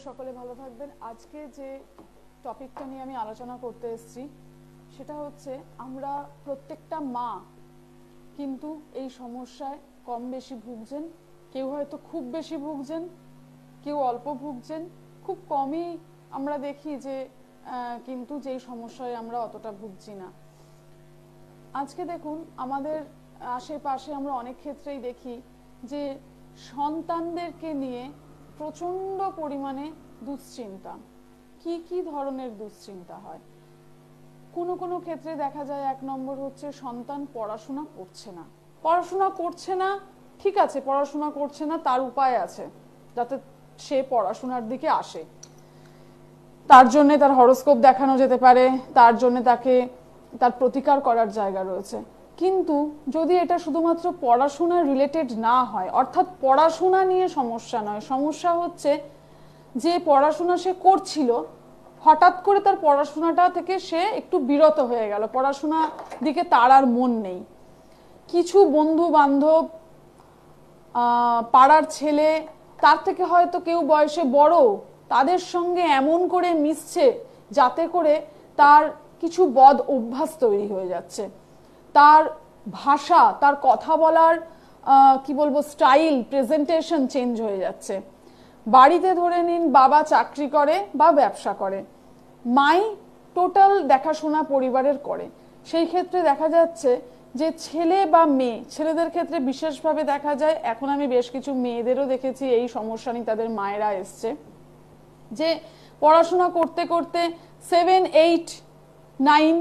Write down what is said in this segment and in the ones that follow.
সকলে ভালো থাকবেন। আজকে যে টপিকটা নিয়ে আমি আলোচনা করতে এসেছি সেটা হচ্ছে আমরা প্রত্যেকটা মা কিন্তু এই সমস্যায় কম বেশি ভুগছেন। কেউ হয়তো খুব বেশি ভুগছেন, কেউ অল্প ভুগছেন, খুব কমই আমরা দেখি যে কিন্তু যেই সমস্যায় আমরা অতটা ভুগছি না। আজকে দেখুন আমাদের আশেপাশে আমরা অনেক ক্ষেত্রেই দেখি যে সন্তানদেরকে নিয়ে প্রচন্ড পরিমাণে দুশ্চিন্তা। কি কি ধরনের দুশ্চিন্তা হয়? কোনো কোনো ক্ষেত্রে দেখা যায় এক নম্বর হচ্ছে সন্তান পড়াশোনা করছে না। পড়াশোনা করছে না, ঠিক আছে, পড়াশোনা করছে না, তার উপায় আছে যাতে সে পড়াশোনার দিকে আসে। তার জন্য তার হরোস্কোপ দেখানো যেতে পারে, তার জন্য তাকে তার প্রতিকার করার জায়গা রয়েছে। কিন্তু যদি এটা শুধুমাত্র পড়াশোনা রিলেটেড না হয়, অর্থাৎ পড়াশোনা নিয়ে সমস্যা নয়, সমস্যা হচ্ছে যে পড়াশোনা সে করছিল হঠাৎ করে তার পড়াশোনাটা থেকে সে একটু বিরত হয়ে গেল, পড়াশোনা দিকে তার আর মন নেই। কিছু বন্ধু বান্ধব, পাড়ার ছেলে, তার থেকে হয়তো কেউ বয়সে বড়, তাদের সঙ্গে এমন করে মিশছে যাতে করে তার কিছু বদ অভ্যাস তৈরি হয়ে যাচ্ছে। তার ভাষা, তার কথা বলার কি বলবো স্টাইল, প্রেজেন্টেশন চেঞ্জ হয়ে যাচ্ছে। বাড়িতে ধরে নিন বাবা চাকরি করে বা ব্যবসা করে, মাই টোটাল দেখাশোনা পরিবারের করে। সেই ক্ষেত্রে দেখা যাচ্ছে যে ছেলে বা মেয়ে, ছেলেদের ক্ষেত্রে বিশেষভাবে দেখা যায়, এখন আমি বেশ কিছু মেয়েদেরও দেখেছি এই সমস্যা নিয়ে তাদের মায়েরা এসছে, যে পড়াশোনা করতে করতে 7, 8, 9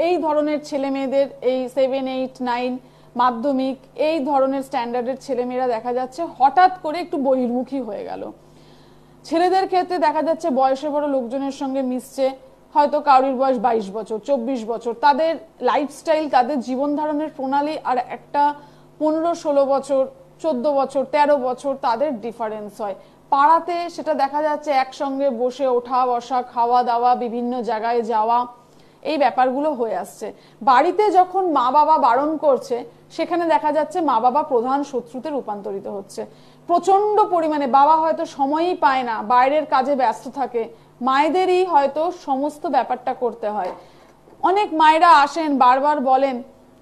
এই ধরনের ছেলে মেয়েদের, এই 7, 8, 9 মাধ্যমিক এই ধরনের স্ট্যান্ডার্ডের ছেলেমেয়েরা দেখা যাচ্ছে হঠাৎ করে একটু বহির্মুখী হয়ে গেল। ছেলেদের ক্ষেত্রে দেখা যাচ্ছে বয়সে বড় লোকজনের সঙ্গে মিশছে, হয়তো কারোর বয়স 22 বছর, 24 বছর, তাদের লাইফস্টাইল, তাদের জীবন ধারণের প্রণালী আর একটা 15, 16 বছর, 14 বছর, 13 বছর তাদের ডিফারেন্স হয়। পাড়াতে সেটা দেখা যাচ্ছে একসঙ্গে বসে ওঠা বসা, খাওয়া দাওয়া, বিভিন্ন জায়গায় যাওয়া, এই ব্যাপারগুলো হয়ে আসছে। বাড়িতে যখন মা বাবা বারণ করছে সেখানে দেখা যাচ্ছে মা বাবা প্রধান শত্রুতে রূপান্তরিত হচ্ছে। প্রচন্ড পরিমাণে বাবা হয়তো সময়ই পায় না, বাইরের কাজে ব্যস্ত থাকে, মায়েদেরই হয়তো সমস্ত ব্যাপারটা করতে হয়। অনেক মায়েরা আসেন বারবার বলেন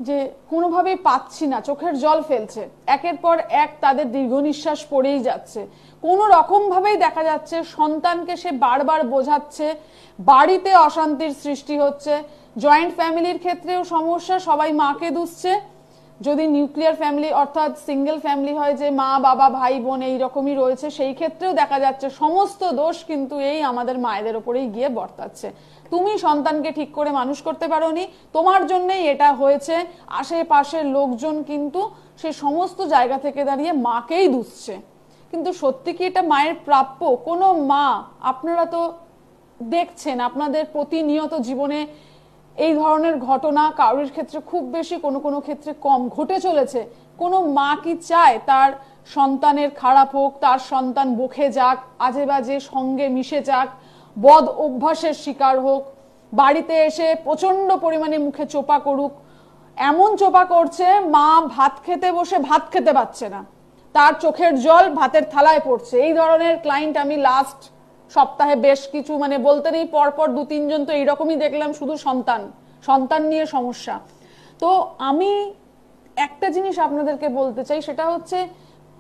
যে কোনোভাবেই পাচ্ছি না, চোখের জল ফেলছে, একের পর এক তাদের দীর্ঘ নিঃশ্বাস পড়েই যাচ্ছে। কোনো রকম ভাবেই দেখা যাচ্ছে সন্তানকে সে বারবার বোঝাচ্ছে, বাড়িতে অশান্তির সৃষ্টি হচ্ছে। জয়েন্ট ফ্যামিলির ক্ষেত্রেও সমস্যা, সবাই মাকে দুষছে। যদি নিউক্লিয়ার ফ্যামিলি অর্থাৎ সিঙ্গেল ফ্যামিলি হয়, যে মা বাবা ভাই বোন এইরকমই রয়েছে, সেই ক্ষেত্রেও দেখা যাচ্ছে সমস্ত দোষ কিন্তু এই আমাদের মায়েদের ওপরেই গিয়ে বর্তাচ্ছে। তুমি সন্তানকে ঠিক করে মানুষ করতে পারোনি, তোমার জন্যই এটা হয়েছে। আশেপাশের লোকজন কিন্তু সে সমস্ত জায়গা থেকে দাঁড়িয়ে মাকেই দুষছে। কিন্তু সত্যি কি এটা মায়ের প্রাপ্য? কোনো মা, আপনারা তো দেখছেন আপনাদের প্রতিনিয়ত জীবনে এই ধরনের ঘটনা কারোর ক্ষেত্রে খুব বেশি, কোনো কোনো ক্ষেত্রে কম ঘটে চলেছে। কোনো মা কি চায় তার সন্তানের খারাপ হোক, তার সন্তান বকে যাক, আজে বাজে সঙ্গে মিশে যাক, বদ অভ্যাসের শিকার হোক, বাড়িতে এসে প্রচন্ড পরিমাণে মুখে চোপা করুক? এমন চোপা করছে মা ভাত খেতে বসে ভাত খেতে পারছে না, তার চোখের জল ভাতের থালায় পড়ছে। এই ধরনের ক্লায়েন্ট আমি লাস্ট সপ্তাহে বেশ কিছু, মানে বলতে নেই পরপর 2-3 জন তো এইরকমই দেখলাম, শুধু সন্তান নিয়ে সমস্যা। তো আমি একটা জিনিস আপনাদেরকে বলতে চাই, সেটা হচ্ছে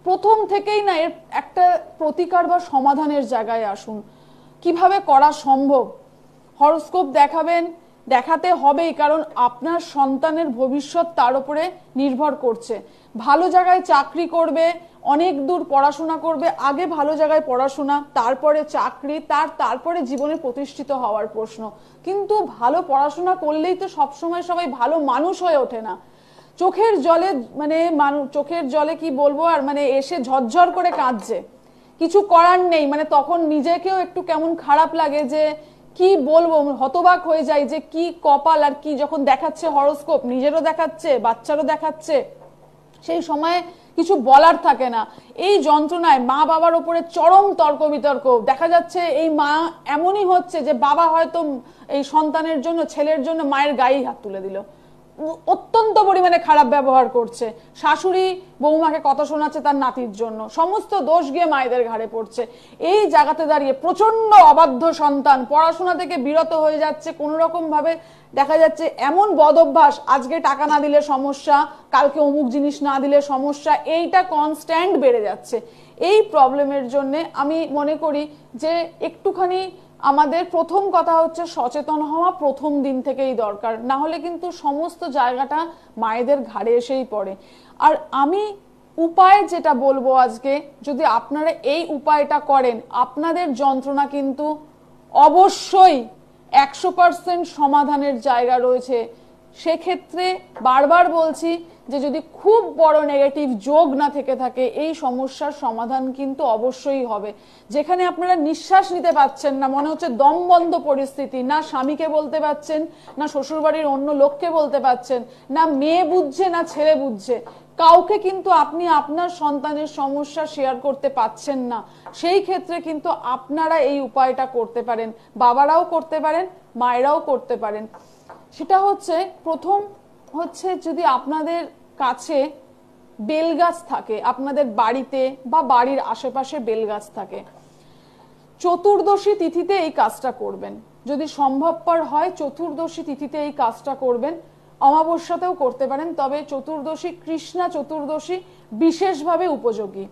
প্রথম থেকেই না এর একটা প্রতিকার বা সমাধানের জায়গায় আসুন। কিভাবে করা সম্ভব? হরোস্কোপ দেখাবেন, দেখাতে হবেই, কারণ আপনার সন্তানের ভবিষ্যৎ তার উপরে নির্ভর করছে। ভালো জায়গায় চাকরি করবে, অনেক দূর পড়াশোনা করবে, আগে ভালো জায়গায় পড়াশোনা, তারপরে চাকরি, তারপরে জীবনে প্রতিষ্ঠিত হওয়ার প্রশ্ন। কিন্তু ভালো পড়াশোনা করলেই তো সবসময় সবাই ভালো মানুষ হয়ে ওঠে না। চোখের জলে, মানে চোখের জলে কি বলবো আর, মানে এসে ঝরঝর করে কাঁদছে, কিছু করার নেই, মানে তখন নিজেকেও একটু কেমন খারাপ লাগে, যে কি বলবো, হতবাক হয়ে যায় যে কি কপাল। আর কি যখন দেখাচ্ছে হরোস্কোপ, নিজেরও দেখাচ্ছে, বাচ্চারও দেখাচ্ছে, সেই সময় কিছু বলার থাকে না। এই যন্ত্রণায় মা বাবার উপরে চরম তর্ক বিতর্ক দেখা যাচ্ছে। এই মা এমনই হচ্ছে যে বাবা হয়তো এই সন্তানের জন্য, ছেলের জন্য মায়ের গায়ে হাত তুলে দিল, অত্যন্ত পরিমাণে খারাপ ব্যবহার করছে, শাশুড়ি বৌমাকে কথা শোনাচ্ছে তার নাতির জন্য, সমস্ত দোষ গিয়ে মায়েদের ঘাড়ে পড়ছে। এই জায়গাতে দাঁড়িয়ে প্রচন্ড অবাধ্য সন্তান পড়াশোনা থেকে বিরত হয়ে যাচ্ছে, কোন রকম ভাবে দেখা যাচ্ছে এমন বদ অভ্যাস, আজকে টাকা না দিলে সমস্যা, কালকে অমুক জিনিস না দিলে সমস্যা, এইটা কনস্ট্যান্ট বেড়ে যাচ্ছে। এই প্রবলেমের জন্য আমি মনে করি যে একটুখানি আমাদের প্রথম কথা হচ্ছে সচেতন হওয়া প্রথম দিন থেকেই দরকার, না হলে কিন্তু সমস্ত জায়গাটা মায়েদের ঘাড়ে এসেই পড়ে। আর আমি উপায় যেটা বলবো আজকে, যদি আপনারা এই উপায়টা করেন আপনাদের যন্ত্রণা কিন্তু অবশ্যই 100% সমাধানের জায়গা রয়েছে। সেক্ষেত্রে বারবার বলছি যে যদি খুব বড় নেগেটিভ যোগ না থেকে থাকে এই সমস্যার সমাধান কিন্তু অবশ্যই হবে। যেখানে আপনারা নিঃশ্বাস নিতে পাচ্ছেন না, মনে হচ্ছে দম বন্ধ পরিস্থিতি, না স্বামীকে বলতে পাচ্ছেন, না শ্বশুরবাড়ির অন্য লোককে বলতে পাচ্ছেন, না মেয়ে বুঝছে না ছেলে বুঝছে, কাউকে কিন্তু আপনি আপনার সন্তানের সমস্যা শেয়ার করতে পাচ্ছেন না, সেই ক্ষেত্রে কিন্তু আপনারা এই উপায়টা করতে পারেন, বাবারাও করতে পারেন, মায়েরাও করতে পারেন। সেটা হচ্ছে প্রথম হচ্ছে যদি আপনাদের কাছে বেলগাছ থাকে, আপনাদের বাড়িতে বা বাড়ির আশেপাশে বেলগাছ থাকে, চতুর্দশী তিথিতে এই কাজটা করবেন। যদি সম্ভবপর হয় চতুর্দশী তিথিতে এই কাজটা করবেন, অমাবস্যাতেও করতে পারেন, তবে চতুর্দশী, কৃষ্ণা চতুর্দশী বিশেষভাবে উপযোগী।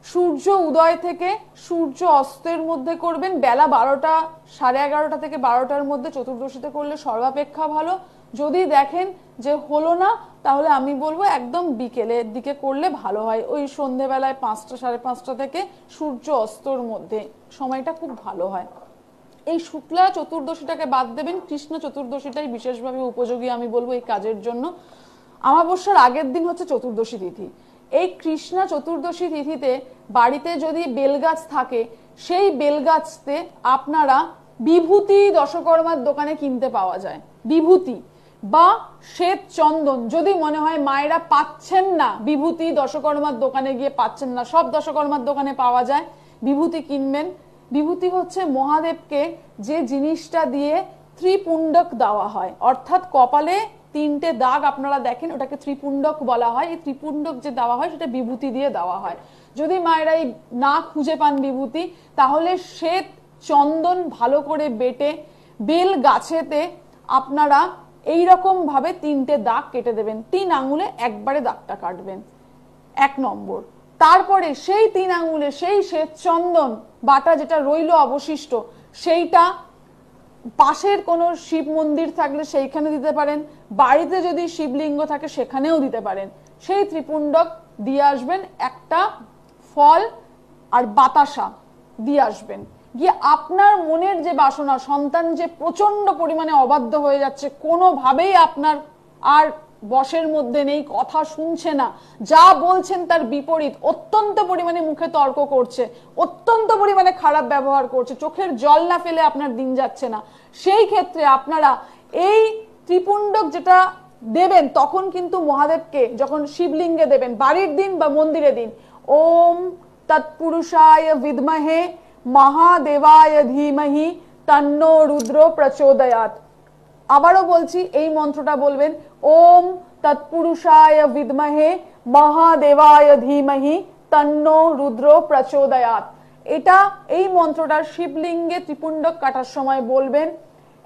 সূর্য উদয় থেকে সূর্য অস্তের মধ্যে করবেন, বেলা 12টা, 11:30 থেকে 12টার মধ্যে চতুর্দশীতে করলে সর্বাপেক্ষা ভালো। যদি দেখেন যে হলো না, তাহলে আমি বলবো একদম বিকেলের দিকে করলে ভালো হয়, ওই সন্ধেবেলায় 5টা 5:30 থেকে সূর্য অস্তর মধ্যে সময়টা খুব ভালো হয়। এই শুক্লা চতুর্দশীটাকে বাদ দেবেন, কৃষ্ণ চতুর্দশীটাই বিশেষভাবে উপযোগী আমি বলবো এই কাজের জন্য। অমাবস্যার আগের দিন হচ্ছে চতুর্দশী তিথি। এই কৃষ্ণা চতুর্দশী তিথিতে বাড়িতে যদি বেলগাছ থাকে, সেই বেলগাছতে আপনারা বিভূতি দশকর্মার দোকানে কিনতে পাওয়া যায়, বিভূতি বা শ্বেত চন্দন, যদি মনে হয় মায়েরা পাচ্ছেন না, বিভূতি দশকর্মার দোকানে গিয়ে পাচ্ছেন না, সব দশকর্মার দোকানে পাওয়া যায়, বিভূতি কিনবেন। বিভূতি হচ্ছে মহাদেবকে যে জিনিসটা দিয়ে ত্রিপুণ্ডক দেওয়া হয়, অর্থাৎ কপালে 3টে দাগ আপনারা দেখেন, ওটাকে ত্রিপুণ্ডক বলা হয়। এই ত্রিপুণ্ডক যে দেওয়া হয় সেটা বিভূতি দিয়ে দেওয়া হয়। যদি মায়েরা না খুঁজে পান বিভূতি, তাহলে শ্বেত চন্দন ভালো করে বেটে বেল গাছেতে আপনারা এইরকম ভাবে 3টে দাগ কেটে দেবেন, 3 আঙুলে একবারে দাগটা কাটবেন, 1 নম্বর। তারপরে সেই 3 আঙুলে সেই শ্বেত চন্দন বাটা যেটা রইল অবশিষ্ট, সেইটা পাশের কোনো শিব মন্দির থাকলে সেইখানে দিতে পারেন, বাড়িতে যদি শিবলিঙ্গ থাকে সেখানেও দিতে পারেন। সেই ত্রিপুণ্ডক দিয়ে আসবেন, একটা ফল আর বাতাসা দিয়ে আসবেন, গিয়ে আপনার মনের যে বাসনা, সন্তান যে প্রচন্ড পরিমাণে অবাধ্য হয়ে যাচ্ছে, কোনোভাবেই আপনার আর বশের মধ্যে নেই, কথা শুনছে না, যা বলছেন তার বিপরীত, অত্যন্ত পরিমাণে মুখে তর্ক করছে, অত্যন্ত পরিমাণে খারাপ ব্যবহার করছে, চোখের জল না ফেলে আপনার দিন যাচ্ছে না, সেই ক্ষেত্রে আপনারা এই ত্রিপুণ্ডক যেটা দেবেন, তখন কিন্তু মহাদেবকে যখন শিবলিঙ্গে দেবেন, বাড়ির দিন বা মন্দিরে দিন, ওম তৎপুরুষায় বিদ্মহে মহাদেবায় ধীমহি তন্নো রুদ্র প্রচোদয়াৎ। আবারও বলছি, এই মন্ত্রটা বলবেন, ওম তৎপুরুষায় বিদ্মহে মহাদেবায় ধীমহি তন্নো রুদ্র প্রচোদয়াৎ। এটা এই মন্ত্রটার শিবলিঙ্গে ত্রিপুণ্ডক কাটার সময় বলবেন,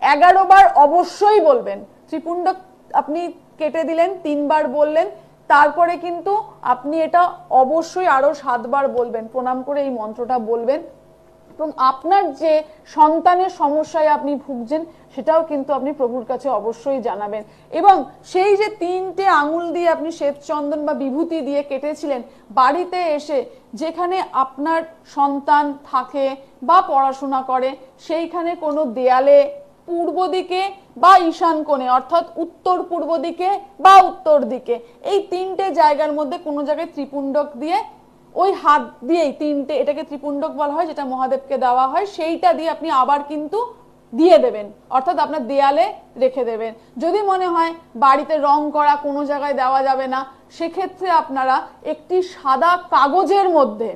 11 বার অবশ্যই বলবেন। ত্রিপুণ্ডক আপনি কেটে দিলেন, 3 বার বললেন, তারপরে কিন্তু আপনি এটা অবশ্যই আরো 7 বার বলবেন, প্রণাম করে এই মন্ত্রটা বলবেন। এবং আপনার যে সন্তানের সমস্যায় আপনি ভুগছেন সেটাও কিন্তু আপনি প্রভুর কাছে অবশ্যই জানাবেন। এবং সেই যে 3টে আঙুল দিয়ে আপনি শ্বেতচন্দন বা বিভূতি দিয়ে কেটেছিলেন, বাড়িতে এসে যেখানে আপনার সন্তান থাকে বা পড়াশোনা করে, সেইখানে কোনো দেয়ালে পূর্ব দিকে বা ঈশান কোণে, অর্থাৎ উত্তর পূর্ব দিকে বা উত্তর দিকে, এই 3টে জায়গার মধ্যে কোনো জায়গায় ত্রিপুণ্ডক দিয়ে, ওই হাত দিয়েই 3টে, এটাকে ত্রিপুণ্ডক বলা হয় যেটা মহাদেবকে দেওয়া হয়, সেইটা দিয়ে আপনি আবার কিন্তু দিয়ে দেবেন, অর্থাৎ আপনার দেয়ালে রেখে দেবেন। যদি মনে হয় বাড়িতে রং করা কোনো জায়গায় দেওয়া যাবে না, সেক্ষেত্রে আপনারা একটি সাদা কাগজের মধ্যে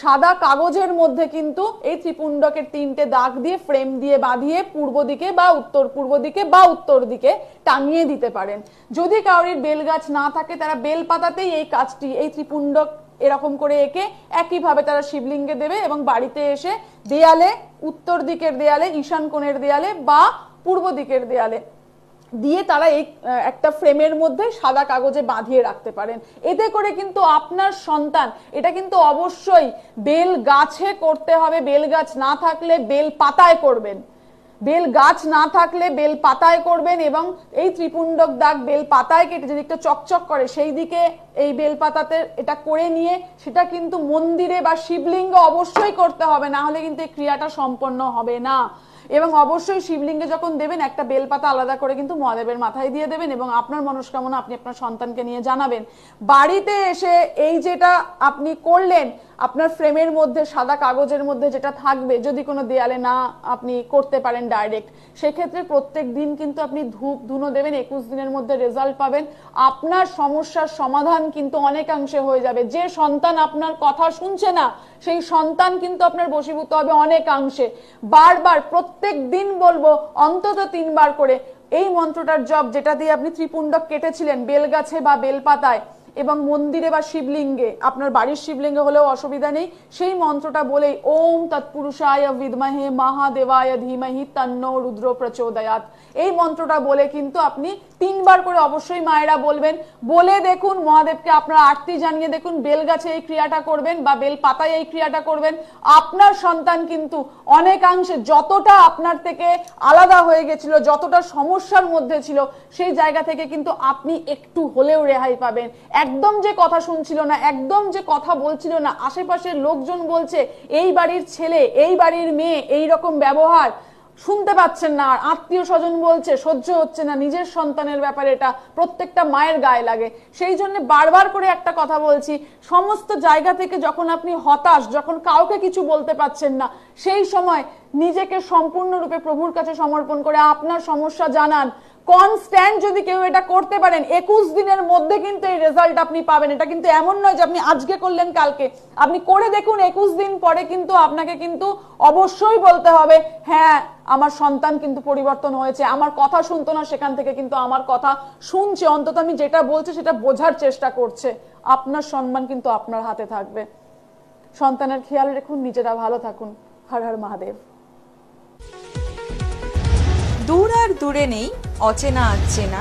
সাদা কাগজের মধ্যে কিন্তু এই ত্রিপুণ্ডকের 3টে দাগ দিয়ে ফ্রেম দিয়ে বাঁধিয়ে পূর্ব দিকে বা উত্তর পূর্ব দিকে বা উত্তর দিকে টাঙিয়ে দিতে পারেন। যদি কারোর বেল গাছ না থাকে তারা বেল পাতাতেই এই কাজটি, এই ত্রিপুণ্ডক এরকম করে এঁকে একইভাবে তারা শিবলিঙ্গে দেবে এবং বাড়িতে এসে দেয়ালে, উত্তর দিকের দেয়ালে, ঈশান কোণের দেয়ালে বা পূর্ব দিকের দেয়ালে দিয়ে তারা এই একটা ফ্রেমের মধ্যে সাদা কাগজে বাঁধিয়ে রাখতে পারেন। এতে করে কিন্তু আপনার সন্তান, এটা কিন্তু অবশ্যই বেল গাছে করতে হবে, বেল গাছ না থাকলে বেল পাতায় করবেন, বেল গাছ না থাকলে বেল পাতায় করবেন এবং এই ত্রিপুণ্ডক দাগ বেল পাতায় কেটে যেদিকটা চকচক করে সেই দিকে এই বেল পাতাতে এটা করে নিয়ে সেটা কিন্তু মন্দিরে বা শিবলিঙ্গে অবশ্যই করতে হবে, না হলে কিন্তু এই ক্রিয়াটা সম্পন্ন হবে না। এবং অবশ্যই শিবলিঙ্গে যখন দেবেন একটা বেলপাতা আলাদা করে কিন্তু মহাদেবের মাথায় দিয়ে দেবেন এবং আপনার মনস্কামনা আপনি আপনার সন্তানকে নিয়ে জানাবেন। বাড়িতে এসে এই যেটা আপনি করলেন, আপনার ফ্রেমের মধ্যে সাদা কাগজের মধ্যে যেটা থাকবে, যদি কোনো দেয়ালে না আপনি করতে পারেন ডাইরেক্ট, সেক্ষেত্রে প্রত্যেক দিন কিন্তু আপনি ধূপ ধুনো দেবেন, 21 দিনের মধ্যে রেজাল্ট পাবেন। আপনার সমস্যার সমাধান কিন্তু অনেকাংশে হয়ে যাবে। যে সন্তান আপনার কথা শুনছে না সেই সন্তান কিন্তু আপনার বশীভূত হবে অনেকাংশে। বারবার প্রত্যেক দিন বলবো অন্তত 3 বার করে এই মন্ত্রটার জপ, যেটা দিয়ে আপনি ত্রিপুণ্ডক কেটেছিলেন বেলগাছে বা বেলপাতায়, এবং মন্দিরে বা শিবলিঙ্গে, আপনার বাড়ির শিবলিঙ্গে হলেও অসুবিধা নেই, সেই মন্ত্রটা বলেই ওম তৎপুরুষায় বিদ্মহে মহাদেবায় ধীমহি তন্নো রুদ্র প্রচোদয়াৎ, এই মন্ত্রটা বলে কিন্তু আপনি 3 বার করে অবশ্যই মায়েরা বলবেন। বলে দেখুন, মহাদেবকে আপনার আরতি জানিয়ে দেখুন, বেল গাছে এই ক্রিয়াটা করবেন বা বেল পাতায় এই ক্রিয়াটা করবেন, আপনার সন্তান কিন্তু অনেকাংশে যতটা আপনার থেকে আলাদা হয়ে গেছিল, যতটা সমস্যার মধ্যে ছিল, সেই জায়গা থেকে কিন্তু আপনি একটু হলেও রেহাই পাবেন। একদম যে কথা শুনছিল না, একদম যে কথা বলছিল না, আশেপাশের লোকজন বলছে এই বাড়ির ছেলে, এই বাড়ির মেয়ে এই রকম ব্যবহার, শুনতে পাচ্ছেন না, আর আত্মীয় স্বজন বলছে সহ্য হচ্ছে না, নিজের সন্তানের ব্যাপারে এটা প্রত্যেকটা মায়ের গায়ে লাগে। সেই জন্য বারবার করে একটা কথা বলছি, সমস্ত জায়গা থেকে যখন আপনি হতাশ, যখন কাউকে কিছু বলতে পাচ্ছেন না, সেই সময় নিজেকে সম্পূর্ণরূপে প্রভুর কাছে সমর্পণ করে আপনার সমস্যা জানান। কনস্ট্যান্ট যদি কেউ এটা করতে পারেন 21 দিনের মধ্যে কিন্তু এই রেজাল্ট আপনি পাবেন। এটা কিন্তু এমন নয় যে আপনি আজকে করলেন কালকে, আপনি করে দেখুন 21 দিন পরে কিন্তু আপনাকে কিন্তু অবশ্যই বলতে হবে হ্যাঁ আমার সন্তান কিন্তু পরিবর্তন হয়েছে, আমার কথা শুনতো না সেখান থেকে কিন্তু আমার কথা শুনছে, অন্তত আমি যেটা বলছি সেটা বোঝার চেষ্টা করছে। আপনার সম্মান কিন্তু আপনার হাতে থাকবে। সন্তানের খেয়াল রাখুন, নিজেরা ভালো থাকুন। হর হর মহাদেব। দূর আর দূরে নেই অচেনা আচেনা